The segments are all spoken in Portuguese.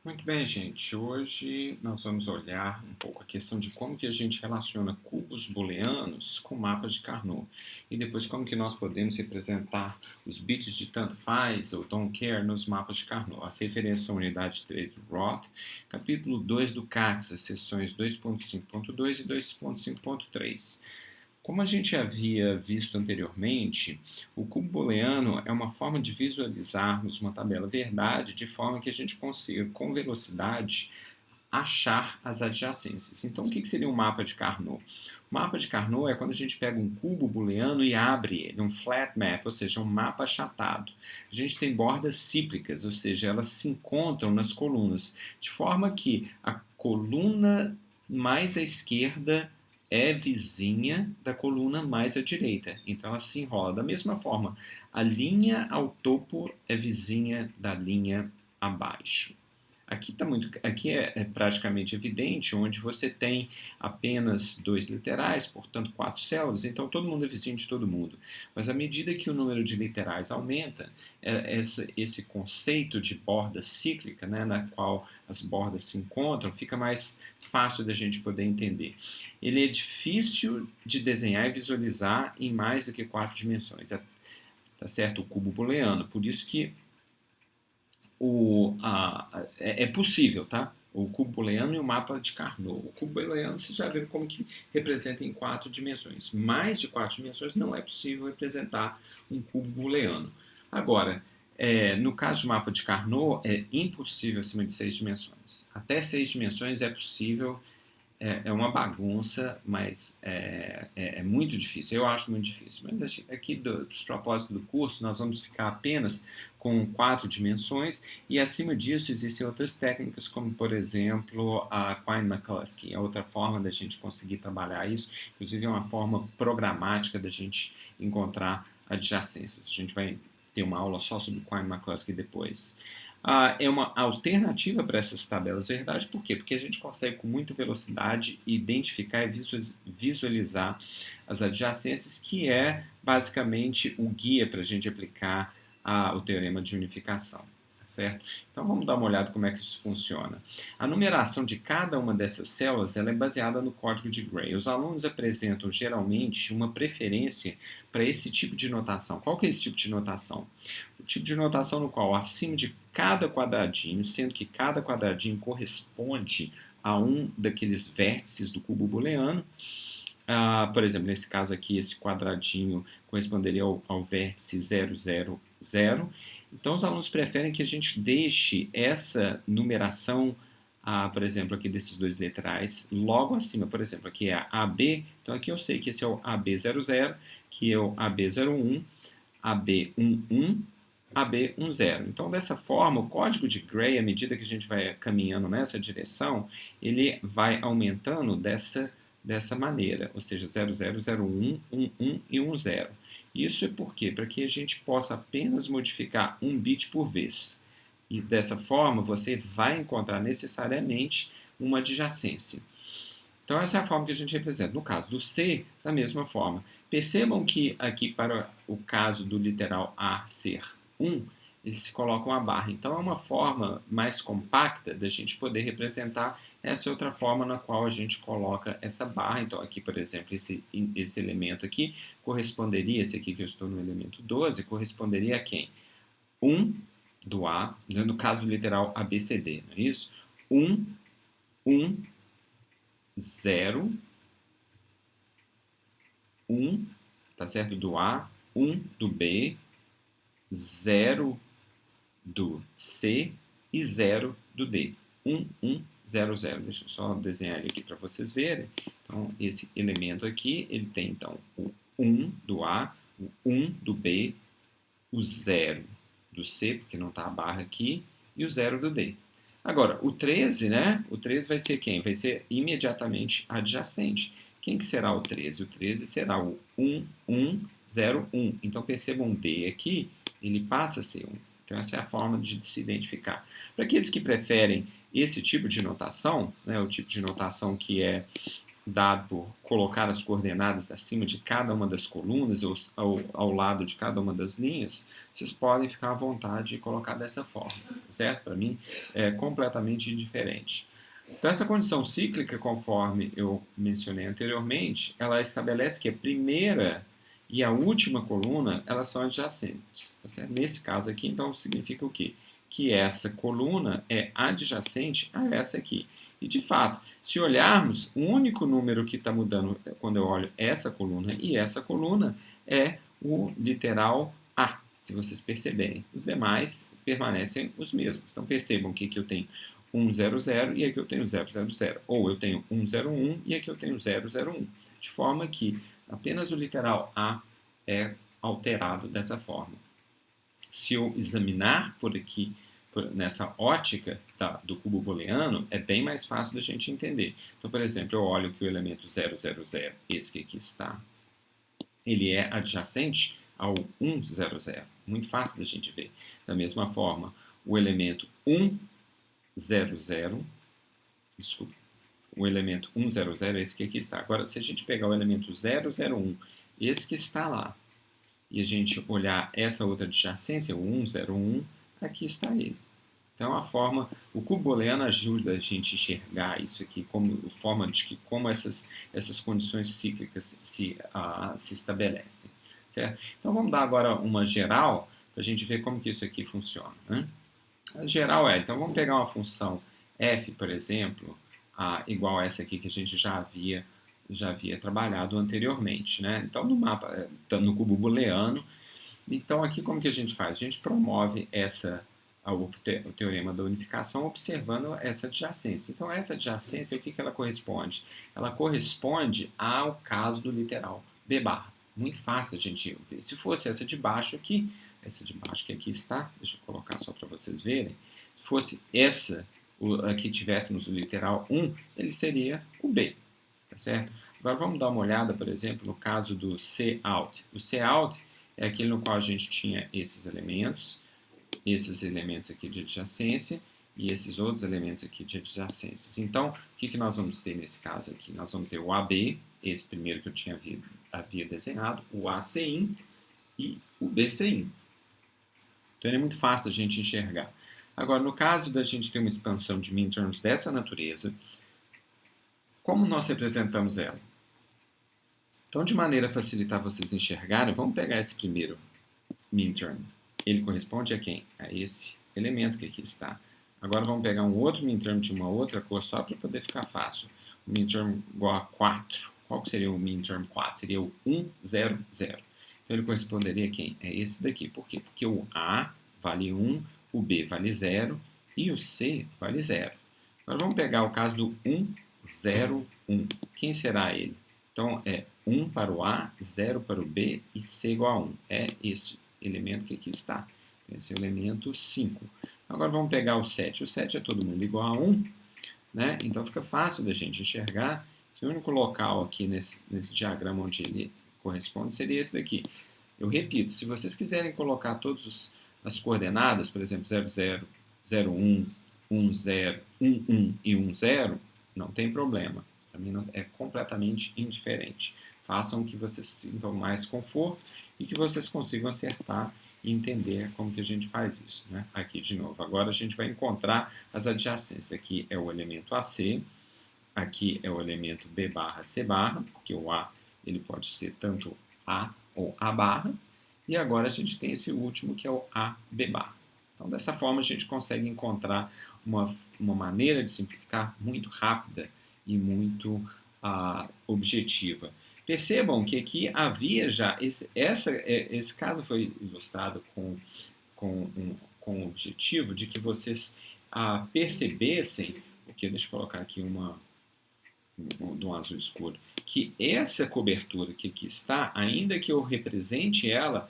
Muito bem, gente. Hoje nós vamos olhar um pouco a questão de como que a gente relaciona cubos booleanos com mapas de Carnot. E depois como que nós podemos representar os bits de tanto faz ou don't care nos mapas de Carnot. As referências são unidade 3 do Roth, capítulo 2 do CATS, as seções 2.5.2 e 2.5.3. Como a gente havia visto anteriormente, o cubo booleano é uma forma de visualizarmos uma tabela verdade de forma que a gente consiga, com velocidade, achar as adjacências. Então, o que seria um mapa de Carnot? O mapa de Carnot é quando a gente pega um cubo booleano e abre ele, um flat map, ou seja, um mapa achatado. A gente tem bordas cíclicas, ou seja, elas se encontram nas colunas, de forma que a coluna mais à esquerda é vizinha da coluna mais à direita. Então ela se enrola. Da mesma forma, a linha ao topo é vizinha da linha abaixo. Aqui é praticamente evidente, onde você tem apenas dois literais, portanto 4 células, então todo mundo é vizinho de todo mundo. Mas à medida que o número de literais aumenta, esse conceito de borda cíclica, né, na qual as bordas se encontram, fica mais fácil da gente poder entender. Ele é difícil de desenhar e visualizar em mais do que 4 dimensões. Tá certo? O cubo booleano. Por isso que é possível, tá? O cubo booleano e o mapa de Carnot. O cubo booleano vocês já viram como que representa em 4 dimensões. Mais de 4 dimensões não é possível representar um cubo booleano. Agora, no caso do mapa de Carnot, é impossível acima de 6 dimensões. Até 6 dimensões é possível. É uma bagunça, mas é muito difícil. Eu acho muito difícil. Mas aqui, dos propósitos do curso, nós vamos ficar apenas com 4 dimensões e, acima disso, existem outras técnicas, como, por exemplo, a Quine-McCluskey. É outra forma da gente conseguir trabalhar isso. Inclusive, é uma forma programática da gente encontrar adjacências. A gente vai ter uma aula só sobre Quine-McCluskey depois. É uma alternativa para essas tabelas verdade, por quê? Porque a gente consegue com muita velocidade identificar e visualizar as adjacências, que é basicamente o guia para a gente aplicar o teorema de unificação. Certo? Então vamos dar uma olhada como é que isso funciona. A numeração de cada uma dessas células ela é baseada no código de Gray. Os alunos apresentam geralmente uma preferência para esse tipo de notação. Qual que é esse tipo de notação? O tipo de notação no qual acima de cada quadradinho, sendo que cada quadradinho corresponde a um daqueles vértices do cubo booleano. Por exemplo, nesse caso aqui, esse quadradinho corresponderia ao vértice 0, 0, 0. Então, os alunos preferem que a gente deixe essa numeração, por exemplo, aqui desses dois literais, logo acima. Por exemplo, aqui é AB, então aqui eu sei que esse é o AB00, que é o AB01, AB11, AB10. Então, dessa forma, o código de Gray, à medida que a gente vai caminhando nessa direção, ele vai aumentando dessa maneira, ou seja, 00, 01, 11 e 10. Isso é por quê? Para que a gente possa apenas modificar um bit por vez. E dessa forma, você vai encontrar necessariamente uma adjacência. Então, essa é a forma que a gente representa. No caso do C, da mesma forma. Percebam que aqui, para o caso do literal A ser 1, eles se colocam a barra. Então, é uma forma mais compacta da gente poder representar essa outra forma na qual a gente coloca essa barra. Então, aqui, por exemplo, esse elemento aqui corresponderia, esse aqui que eu estou no elemento 12, corresponderia a quem? 1 do A, no caso do literal ABCD, não é isso? 1, 1, 0, 1, tá certo? Do A, 1 do B, 0 do C e 0 do D. 1, 1, 0, 0. Deixa eu só desenhar ele aqui para vocês verem. Então, esse elemento aqui, ele tem então o 1 do A, o 1 do B, o 0 do C, porque não está a barra aqui, e o 0 do D. Agora, o 13, né? O 13 vai ser quem? Vai ser imediatamente adjacente. Quem que será o 13? O 13 será o 1, 1, 0, 1. Então, percebam o D aqui, ele passa a ser 1. Então, essa é a forma de se identificar. Para aqueles que preferem esse tipo de notação, né, o tipo de notação que é dado por colocar as coordenadas acima de cada uma das colunas ou ao lado de cada uma das linhas, vocês podem ficar à vontade de colocar dessa forma, certo? Para mim é completamente indiferente. Então essa condição cíclica, conforme eu mencionei anteriormente, ela estabelece que a primeira e a última coluna, elas são adjacentes, tá certo? Nesse caso aqui, então, significa o quê? Que essa coluna é adjacente a essa aqui. E, de fato, se olharmos, o único número que está mudando quando eu olho essa coluna e essa coluna é o literal A, se vocês perceberem. Os demais permanecem os mesmos. Então, percebam que aqui eu tenho 100 e aqui eu tenho 000. Ou eu tenho 101 e aqui eu tenho 001. De forma que apenas o literal A é alterado dessa forma. Se eu examinar por aqui, nessa ótica do cubo booleano, é bem mais fácil da gente entender. Então, por exemplo, eu olho que o elemento 000, esse que aqui está, ele é adjacente ao 100. Muito fácil da gente ver. Da mesma forma, o elemento 100, desculpa, o elemento 100 é esse que aqui está. Agora, se a gente pegar o elemento 001, esse que está lá, e a gente olhar essa outra adjacência, o 101, aqui está ele. Então, o cubo booleano ajuda a gente a enxergar isso aqui como forma de como essas condições cíclicas se estabelecem, certo? Então, vamos dar agora uma geral para a gente ver como que isso aqui funciona, né? A geral então vamos pegar uma função f, por exemplo, igual a essa aqui que a gente já havia trabalhado anteriormente, né? Então, no cubo booleano, então aqui como que a gente faz? A gente promove o teorema da unificação observando essa adjacência. Então, essa adjacência, o que ela corresponde? Ela corresponde ao caso do literal B barra. Muito fácil a gente ver. Se fosse essa de baixo aqui, que aqui está, deixa eu colocar só para vocês verem, se fosse essa, aqui tivéssemos o literal 1, ele seria o B, tá certo? Agora vamos dar uma olhada, por exemplo, no caso do Cout. O Cout é aquele no qual a gente tinha esses elementos aqui de adjacência e esses outros elementos aqui de adjacências. Então, o que nós vamos ter nesse caso aqui? Nós vamos ter o AB, esse primeiro que eu havia desenhado, o ACin e o BCin. Então, ele é muito fácil a gente enxergar. Agora, no caso da gente ter uma expansão de minterms dessa natureza, como nós representamos ela? Então, de maneira a facilitar vocês enxergarem, vamos pegar esse primeiro minterm. Ele corresponde a quem? A esse elemento que aqui está. Agora vamos pegar um outro minterm de uma outra cor só para poder ficar fácil. O minterm igual a 4. Qual que seria o minterm 4? Seria o 100. Então ele corresponderia a quem? É esse daqui. Por quê? Porque o A vale 1, o B vale 0 e o C vale 0. Agora vamos pegar o caso do 101. Quem será ele? Então é 1 para o A, 0 para o B e C igual a 1. É este elemento que aqui está. Esse é o elemento 5. Agora vamos pegar o 7. O 7 é todo mundo igual a 1, né? Então fica fácil da gente enxergar que o único local aqui nesse diagrama onde ele corresponde seria esse daqui. Eu repito, se vocês quiserem colocar todas as coordenadas, por exemplo, 00, 01, 10, 11 e 10, não tem problema. Para mim é completamente indiferente. Façam que vocês sintam mais conforto e que vocês consigam acertar e entender como que a gente faz isso, né? Aqui de novo. Agora a gente vai encontrar as adjacências. Aqui é o elemento AC, aqui é o elemento B barra C barra, porque o A ele pode ser tanto A ou A barra, e agora a gente tem esse último que é o AB barra. Então dessa forma a gente consegue encontrar uma maneira de simplificar muito rápida e muito objetiva. Percebam que aqui havia já, esse caso foi ilustrado com o objetivo de que vocês percebessem, porque deixa eu colocar aqui de um azul escuro, que essa cobertura que aqui está, ainda que eu represente ela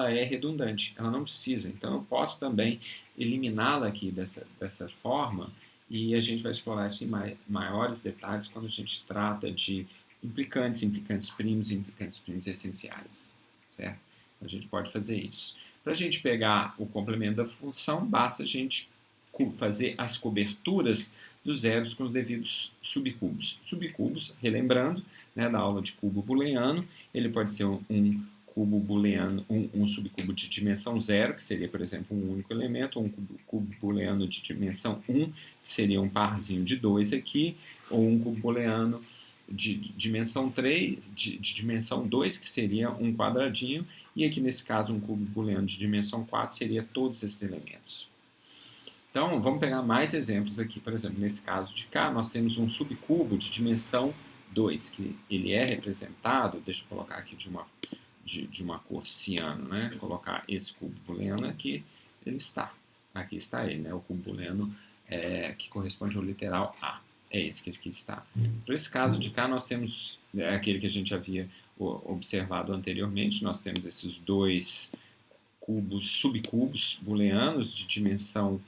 é redundante, ela não precisa. Então eu posso também eliminá-la aqui dessa forma e a gente vai explorar isso em maiores detalhes quando a gente trata de implicantes primos e implicantes primos essenciais, certo? A gente pode fazer isso. Para a gente pegar o complemento da função, basta a gente fazer as coberturas dos zeros com os devidos subcubos. Subcubos, relembrando, né, da aula de cubo booleano, ele pode ser um cubo booleano, um subcubo de dimensão 0, que seria, por exemplo, um único elemento, ou um cubo booleano de dimensão 1, que seria um parzinho de 2 aqui, ou um cubo booleano de dimensão 3, de dimensão 2, que seria um quadradinho, e aqui nesse caso um cubo booleano de dimensão 4 seria todos esses elementos. Então, vamos pegar mais exemplos aqui. Por exemplo, nesse caso de cá, nós temos um subcubo de dimensão 2, que ele é representado, deixa eu colocar aqui de uma cor ciano, né? Colocar esse cubo booleano aqui, ele está. Aqui está ele, né? O cubo booleano que corresponde ao literal A. É esse que aqui está. Para esse caso de cá, nós temos aquele que a gente havia observado anteriormente, nós temos esses dois subcubos booleanos de dimensão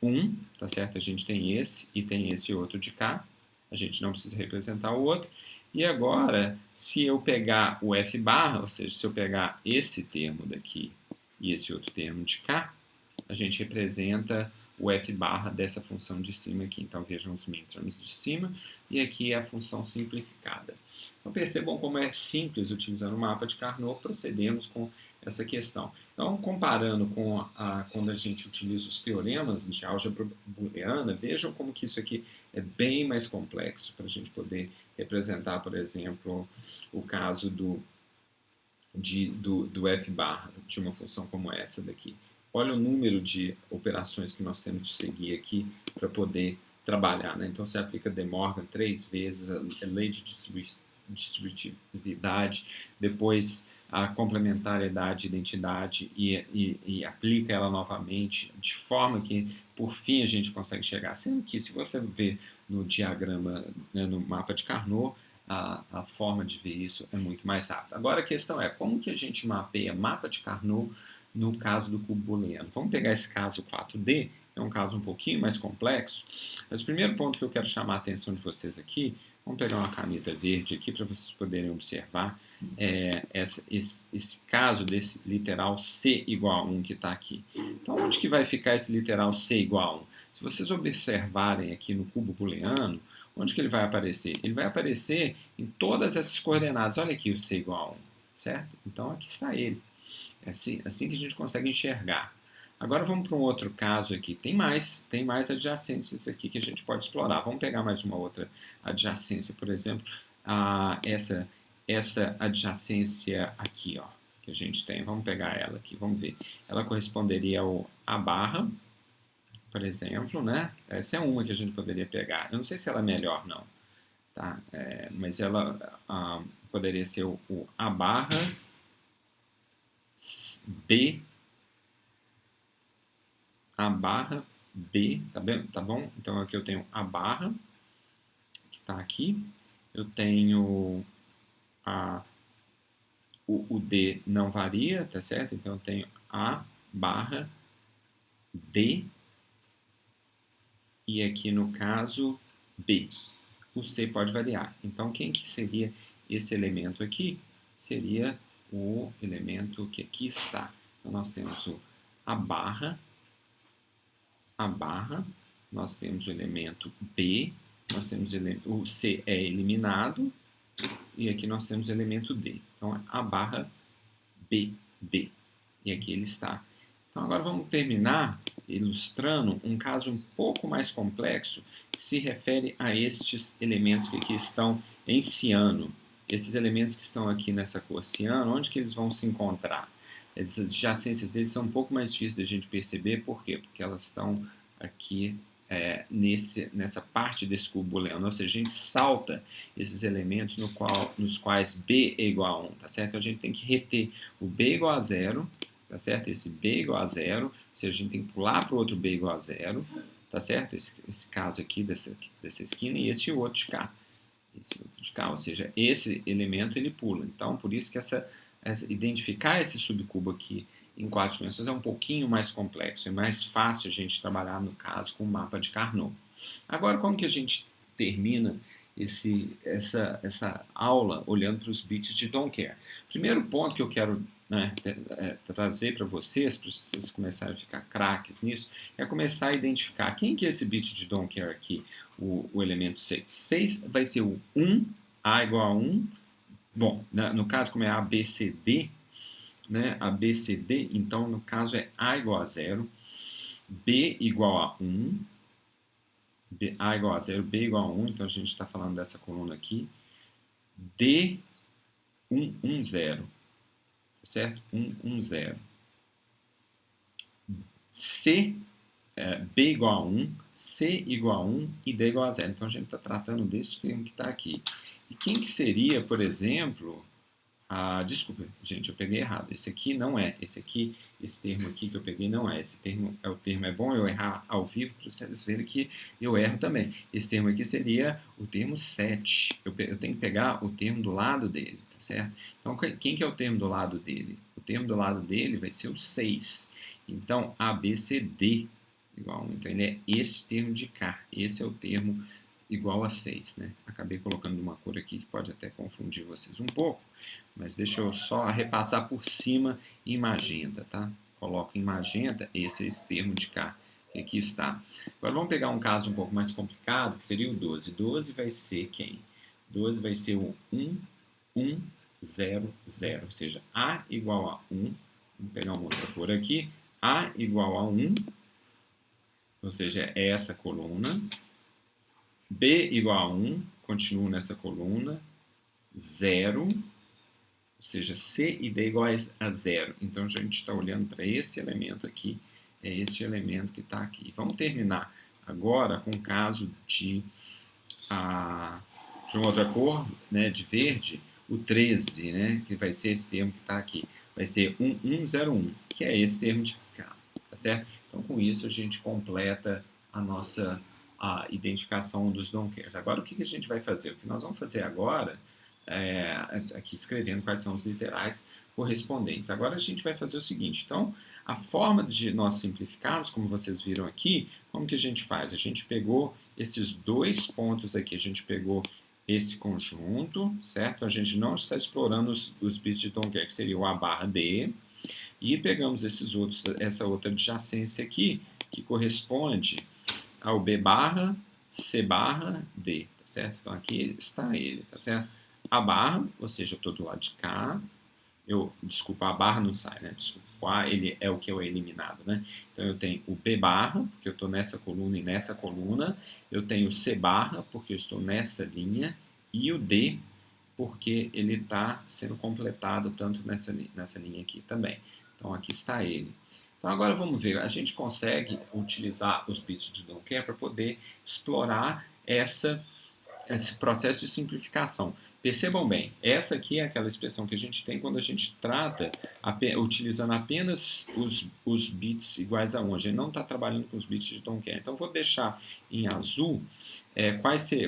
1, tá certo? A gente tem esse e tem esse outro de cá. A gente não precisa representar o outro. E agora, se eu pegar o f barra, ou seja, se eu pegar esse termo daqui e esse outro termo de cá, a gente representa o f barra dessa função de cima aqui. Então, vejam os minterms de cima e aqui é a função simplificada. Então, percebam como é simples, utilizando o mapa de Carnot, procedemos com essa questão. Então, comparando com quando a gente utiliza os teoremas de álgebra booleana, vejam como que isso aqui é bem mais complexo para a gente poder representar, por exemplo, o caso do f barra de uma função como essa daqui. Olha o número de operações que nós temos de seguir aqui para poder trabalhar, né? Então, você aplica De Morgan 3 vezes, a lei de distributividade, depois a complementariedade de identidade e aplica ela novamente, de forma que, por fim, a gente consegue chegar. Sendo que, se você ver no diagrama, né, no mapa de Carnot, a forma de ver isso é muito mais rápida. Agora, a questão é, como que a gente mapeia mapa de Carnot no caso do cubo booleano? Vamos pegar esse caso 4D, é um caso um pouquinho mais complexo, mas o primeiro ponto que eu quero chamar a atenção de vocês aqui, vamos pegar uma caneta verde aqui para vocês poderem observar esse caso desse literal C igual a 1 que está aqui. Então, onde que vai ficar esse literal C igual a 1? Se vocês observarem aqui no cubo booleano, onde que ele vai aparecer? Ele vai aparecer em todas essas coordenadas. Olha aqui o C igual a 1, certo? Então, aqui está ele. É assim que a gente consegue enxergar. Agora vamos para um outro caso aqui. Tem mais adjacências aqui que a gente pode explorar. Vamos pegar mais uma outra adjacência, por exemplo, essa adjacência aqui, ó, que a gente tem. Vamos pegar ela aqui, vamos ver. Ela corresponderia ao A barra, por exemplo, né? Essa é uma que a gente poderia pegar. Eu não sei se ela é melhor, não. Tá? Mas ela poderia ser o A barra B, A barra B, tá bom? Então aqui eu tenho A barra, que está aqui, eu tenho o D não varia, tá certo? Então eu tenho A barra D, e aqui no caso B. O C pode variar. Então quem que seria esse elemento aqui? Seria o elemento que aqui está. Então, nós temos o A barra, nós temos o elemento B, nós temos o C é eliminado, e aqui nós temos o elemento D. Então, A barra B, D. E aqui ele está. Então, agora vamos terminar ilustrando um caso um pouco mais complexo que se refere a estes elementos que aqui estão em ciano. Esses elementos que estão aqui nessa cor ciano, onde que eles vão se encontrar? As adjacências deles são um pouco mais difíceis da gente perceber. Por quê? Porque elas estão aqui nessa parte desse cubo booleano. Ou seja, a gente salta esses elementos nos quais B é igual a 1, tá certo? Então, a gente tem que reter o B igual a 0, tá certo? Esse B igual a 0, ou seja, a gente tem que pular para o outro B igual a 0, tá certo? Esse caso aqui dessa esquina e esse outro de cá. Esse outro de cá, ou seja, esse elemento ele pula. Então, por isso que identificar esse subcubo aqui em 4 dimensões é um pouquinho mais complexo, é mais fácil a gente trabalhar, no caso, com o mapa de Carnot. Agora, como que a gente termina essa aula olhando para os bits de Don't Care? Primeiro ponto que eu quero né, trazer para vocês começarem a ficar craques nisso, é começar a identificar quem que é esse bit de don't care aqui, o elemento 6. 6 vai ser o 1, A igual a 1. Bom, no caso, como é A, B, C, D, né, A, B, C, D, então no caso é A igual a 0, B igual a 1, A igual a 0, B igual a 1, então a gente está falando dessa coluna aqui, D, 1, 1, 0, certo? 1, 1, 0. C, B igual a 1, C igual a 1 e D igual a 0. Então a gente está tratando desse termo que está aqui. E quem que seria, por exemplo, desculpa, gente, eu peguei errado. Esse aqui não é. Esse termo aqui que eu peguei não é. Esse termo é bom eu errar ao vivo para vocês verem que eu erro também. Esse termo aqui seria o termo 7. Eu tenho que pegar o termo do lado dele, tá certo? Então, quem que é o termo do lado dele? O termo do lado dele vai ser o 6. Então, A, B, C, D igual a 1. Então, ele é esse termo de cá. Esse é o termo igual a 6, né? Acabei colocando uma cor aqui que pode até confundir vocês um pouco, mas deixa eu só repassar por cima em magenta, tá? Coloco em magenta, esse é esse termo de cá, que aqui está. Agora vamos pegar um caso um pouco mais complicado, que seria o 12. 12 vai ser quem? 12 vai ser o 1, 1, 0, 0, ou seja, A igual a 1, vamos pegar uma outra cor aqui, A igual a 1, ou seja, é essa coluna, B igual a 1, continuo nessa coluna, 0, ou seja, C e D iguais a 0. Então, a gente está olhando para esse elemento aqui, é este elemento que está aqui. Vamos terminar agora com o caso de uma outra cor, né, de verde, o 13, né, que vai ser esse termo que está aqui. Vai ser 1101, que é esse termo de cá, tá certo? Então, com isso, a gente completa a nossa identificação dos don't cares. Agora, o que a gente vai fazer? O que nós vamos fazer agora aqui escrevendo quais são os literais correspondentes. Agora a gente vai fazer o seguinte, então, a forma de nós simplificarmos, como vocês viram aqui, como que a gente faz? A gente pegou esses dois pontos aqui, a gente pegou esse conjunto, certo? A gente não está explorando os bits de don't care, que seria o A barra D, e pegamos essa outra adjacência aqui, que corresponde ao B barra, C barra, D, tá certo? Então aqui está ele, tá certo? A barra, ou seja, eu estou do lado de cá, desculpa, a barra não sai, né? Desculpa, o A ele é o que é eliminado, né? Então eu tenho o B barra, porque eu estou nessa coluna e nessa coluna, eu tenho o C barra, porque eu estou nessa linha, e o D, porque ele está sendo completado tanto nessa linha aqui também. Então aqui está ele. Então agora vamos ver, a gente consegue utilizar os bits de don't care para poder explorar esse processo de simplificação. Percebam bem, essa aqui é aquela expressão que a gente tem quando a gente trata utilizando apenas os bits iguais a 1. A gente não está trabalhando com os bits de don't care. Então, vou deixar em azul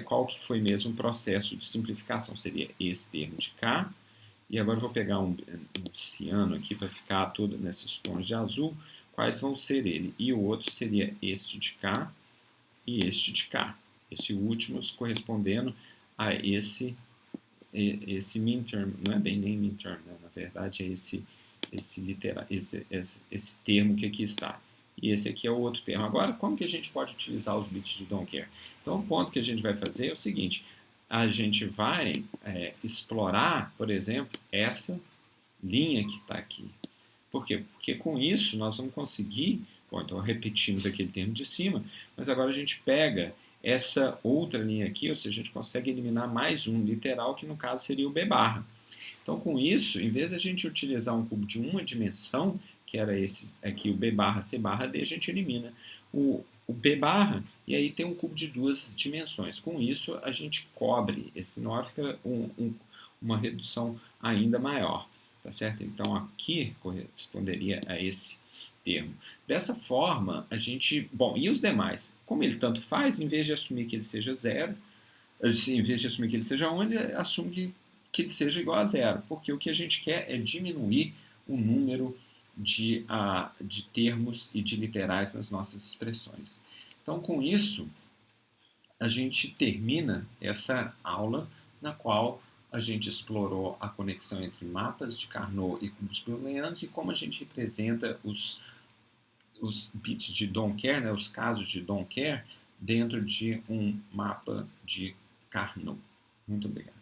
qual que foi mesmo o processo de simplificação. Seria esse termo de cá. E agora eu vou pegar um ciano aqui para ficar todo nesses tons de azul. Quais vão ser ele? E o outro seria este de cá e este de cá. Esse último correspondendo a esse min-term, não é bem nem min-term, né? Na verdade é esse termo que aqui está. E esse aqui é o outro termo. Agora, como que a gente pode utilizar os bits de don't care? Então, o ponto que a gente vai fazer é o seguinte, a gente vai explorar, por exemplo, essa linha que está aqui. Por quê? Porque com isso nós vamos conseguir, bom, então repetimos aquele termo de cima, mas agora a gente pega essa outra linha aqui, ou seja, a gente consegue eliminar mais um literal, que no caso seria o B barra. Então, com isso, em vez de a gente utilizar um cubo de uma dimensão, que era esse aqui, o B barra, C barra, D, a gente elimina o B barra, e aí tem um cubo de duas dimensões. Com isso, a gente cobre esse nó, fica uma redução ainda maior, tá certo? Então, aqui corresponderia a esse termo. Dessa forma, a gente... Bom, e os demais? Como ele tanto faz, em vez de assumir que ele seja 0, em vez de assumir que ele seja 1, ele assume que ele seja igual a 0, porque o que a gente quer é diminuir o número de termos e de literais nas nossas expressões. Então, com isso, a gente termina essa aula na qual a gente explorou a conexão entre mapas de Carnot e cubos booleanos e como a gente representa os bits de don't care, né, os casos de don't care, dentro de um mapa de Carnot. Muito obrigado.